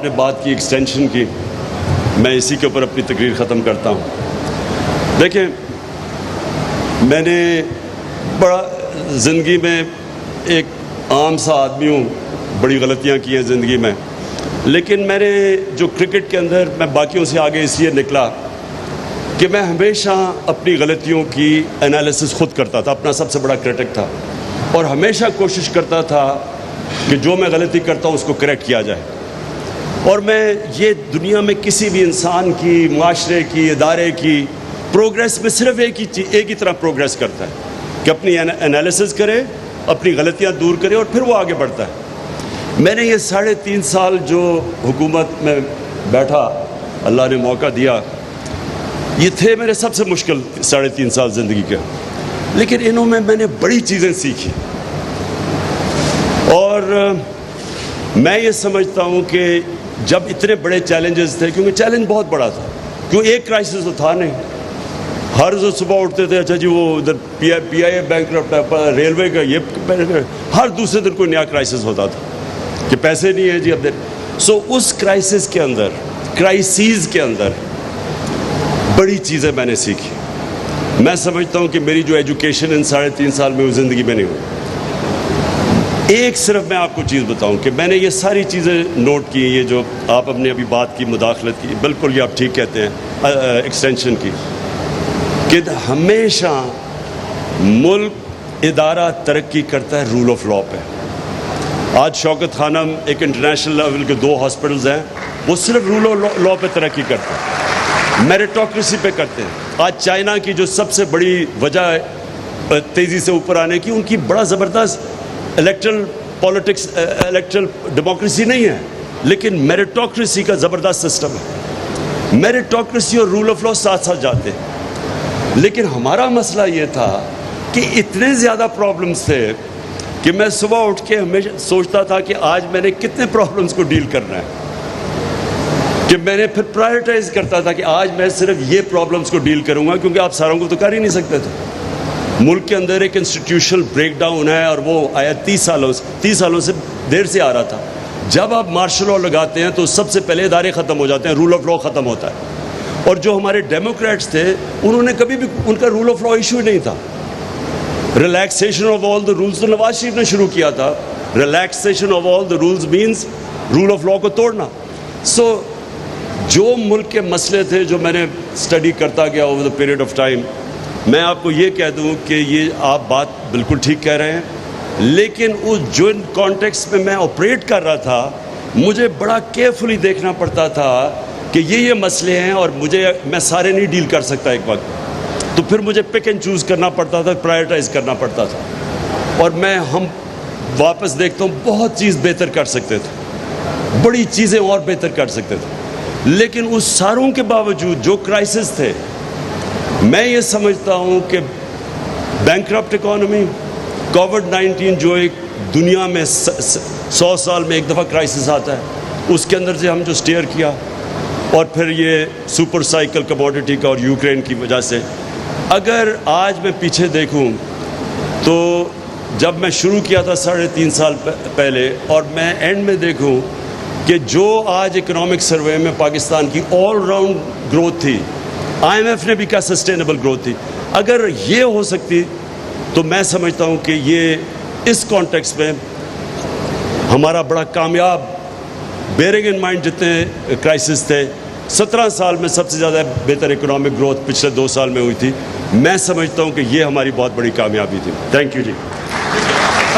نے بات کی ایکسٹینشن کی، میں اسی کے اوپر اپنی تقریر ختم کرتا ہوں۔ دیکھیں، میں نے بڑا زندگی میں ایک عام سا آدمی ہوں، بڑی غلطیاں کی ہیں زندگی میں، لیکن میں نے جو کرکٹ کے اندر میں باقیوں سے آگے اس لیے نکلا کہ میں ہمیشہ اپنی غلطیوں کی انالیسس خود کرتا تھا، اپنا سب سے بڑا کرٹک تھا، اور ہمیشہ کوشش کرتا تھا کہ جو میں غلطی کرتا ہوں اس کو کریکٹ کیا جائے۔ اور میں یہ دنیا میں کسی بھی انسان کی، معاشرے کی، ادارے کی پروگریس میں صرف ایک ہی طرح پروگریس کرتا ہے کہ اپنی انالیسس کرے، اپنی غلطیاں دور کرے اور پھر وہ آگے بڑھتا ہے۔ میں نے یہ 3.5 سال جو حکومت میں بیٹھا، اللہ نے موقع دیا، یہ تھے میرے سب سے مشکل 3.5 سال زندگی کے، لیکن انہوں میں نے بڑی چیزیں سیکھی، اور میں یہ سمجھتا ہوں کہ جب اتنے بڑے چیلنجز تھے، کیونکہ چیلنج بہت بڑا تھا، کیوں ایک کرائسس تو تھا نہیں، ہر روز صبح اٹھتے تھے، اچھا جی وہ ادھر پی آئی اے بینکرپٹ ہے، ریلوے کا یہ، ہر دوسرے دن کوئی نیا کرائسس ہوتا تھا کہ پیسے نہیں ہیں جی اب سو اس کرائسس کے اندر، کرائسیز کے اندر بڑی چیزیں میں نے سیکھی۔ میں سمجھتا ہوں کہ میری جو ایجوکیشن ان 3.5 سال میں وہ زندگی میں نہیں ہوئی۔ ایک صرف میں آپ کو چیز بتاؤں کہ میں نے یہ ساری چیزیں نوٹ کی، یہ جو آپ نے ابھی بات کی مداخلت کی، بالکل یہ آپ ٹھیک کہتے ہیں، ایکسٹینشن کی، کہ ہمیشہ ملک ادارہ ترقی کرتا ہے رول آف لاء پہ۔ آج شوکت خانم ایک انٹرنیشنل لیول کے 2 ہاسپٹلز ہیں، وہ صرف رول آف لاء پہ ترقی کرتے ہیں، میریٹوکریسی پہ کرتے ہیں۔ آج چائنا کی جو سب سے بڑی وجہ ہے تیزی سے اوپر آنے کی، ان کی بڑا زبردست الیکٹرل پالیٹکس، الیکٹرل ڈیموکریسی نہیں ہے، لیکن میریٹوکریسی کا زبردست سسٹم ہے۔ میریٹوکریسی اور رول آف لاء ساتھ ساتھ جاتے ہیں، لیکن ہمارا مسئلہ یہ تھا کہ اتنے زیادہ پرابلمز تھے کہ میں صبح اٹھ کے ہمیشہ سوچتا تھا کہ آج میں نے کتنے پرابلمز کو ڈیل کرنا ہے، کہ میں نے پھر پرائیورٹائز کرتا تھا کہ آج میں صرف یہ پرابلمز کو ڈیل کروں گا، کیونکہ آپ ساروں کو تو کر ہی نہیں سکتے تھے۔ ملک کے اندر ایک انسٹیٹیوشنل بریک ڈاؤن ہے، اور وہ آیا 30 سالوں سے دیر سے آ رہا تھا۔ جب آپ مارشل لاء لگاتے ہیں تو سب سے پہلے ادارے ختم ہو جاتے ہیں، رول آف لاء ختم ہوتا ہے۔ اور جو ہمارے ڈیموکریٹس تھے، انہوں نے کبھی بھی ان کا رول آف لاء ایشو ہی نہیں تھا۔ Relaxation of all the rules تو نواز شریف نے شروع کیا تھا۔ Relaxation of all the rules means rule of law کو توڑنا۔ سو جو ملک کے مسئلے تھے جو میں نے اسٹڈی کرتا گیا over the period of time, میں آپ کو یہ کہہ دوں کہ یہ آپ بات بالکل ٹھیک کہہ رہے ہیں، لیکن اس جو کانٹیکس میں آپریٹ کر رہا تھا، مجھے بڑا کیئرفلی دیکھنا پڑتا تھا کہ یہ مسئلے ہیں، اور میں سارے نہیں ڈیل کر سکتا ایک وقت، تو پھر مجھے پک اینڈ چوز کرنا پڑتا تھا، پرائیورٹائز کرنا پڑتا تھا۔ اور ہم واپس دیکھتا ہوں بہت چیز بہتر کر سکتے تھے، بڑی چیزیں اور بہتر کر سکتے تھے، لیکن اس ساروں کے باوجود جو کرائسس تھے، میں یہ سمجھتا ہوں کہ بینکرپٹ اکانومی، کووڈ-19 جو ایک دنیا میں 100 سال میں ایک دفعہ کرائسس آتا ہے، اس کے اندر سے ہم جو سٹیئر کیا، اور پھر یہ سپر سائیکل کموڈٹی کا اور یوکرین کی وجہ سے، اگر آج میں پیچھے دیکھوں تو جب میں شروع کیا تھا 3.5 سال پہلے، اور میں اینڈ میں دیکھوں کہ جو آج اکنامک سروے میں پاکستان کی آل راؤنڈ گروتھ تھی، آئی ایم ایف نے بھی کہا سسٹینیبل گروتھ تھی، اگر یہ ہو سکتی تو میں سمجھتا ہوں کہ یہ اس کانٹیکس میں ہمارا بڑا کامیاب، بیئرنگ ان مائنڈ جتنے کرائسس تھے، 17 سال میں سب سے زیادہ بہتر اکنامک گروتھ پچھلے 2 سال میں ہوئی تھی، میں سمجھتا ہوں کہ یہ ہماری بہت بڑی کامیابی تھی۔ Thank you G.